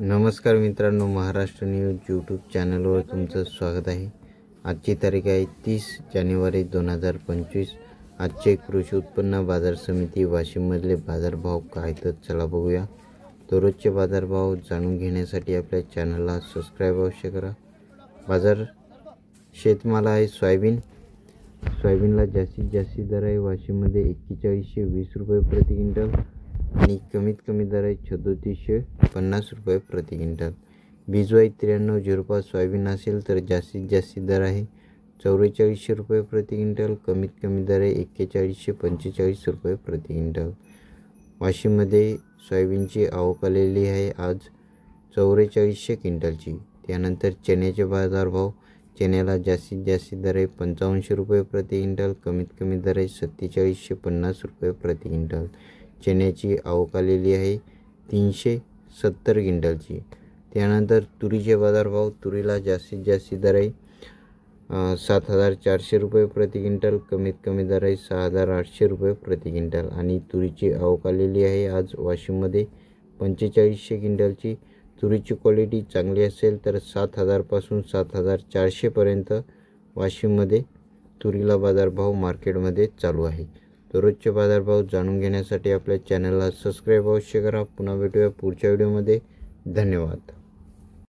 नमस्कार मित्रांनो, Maharashtra news YouTube चॅनलवर तुमचं स्वागत आहे। आजची तारीख आहे 30 जानेवारी 2025। आजचे कृषी उत्पन्न बाजार समिती वाशिममधले बाजारभाव काय तर चला बघूया। दररोजचे बाजारभाव जाणून घेण्यासाठी आपल्या चॅनलला सबस्क्राईब अवश्य करा। बाजार शेतमाल आहे सोयाबीनला जास्तीत जास्त दर आहे वाशिममध्ये 4120 रुपये प्रति क्विंटल आणि कमीत कमी दर आहे 3450 रुपये प्रति क्विंटल। बीज आहे 9305 सोयाबीन असेल तर जास्तीत जास्त दर आहे 4400 रुपये प्रति क्विंटल, कमीत कमी दर आहे 4145 रुपये प्रति क्विंटल। वाशिममध्ये सोयाबीनची आवक आलेली आहे आज 4400 क्विंटलची। त्यानंतर चण्याचे बाजारभाव, चण्याला जास्तीत जास्त दर आहे 5500 रुपये प्रति क्विंटल, कमीत कमी दर आहे 4750 रुपये प्रति क्विंटल। चण्याची आवक आलेली आहे 370 क्विंटलची। त्यानंतर तुरीचे बाजारभाव, तुरीला जास्तीत जास्त दर आहे 7400 रुपये प्रति क्विंटल, कमीत कमी दर आहे 6800 रुपये प्रति क्विंटल आणि तुरीची आवक आलेली आहे आज वाशिममध्ये 4500 क्विंटलची। तुरीची क्वालिटी चांगली असेल तर 7000 पासून 7400 पर्यंत वाशिममध्ये तुरीला बाजारभाव मार्केटमध्ये चालू आहे। दररोजचे बाजारभाव जाणून घेण्यासाठी आपल्या चॅनलला सबस्क्राईब अवश्य करा। पुन्हा भेटूया पुढच्या व्हिडिओमध्ये। धन्यवाद।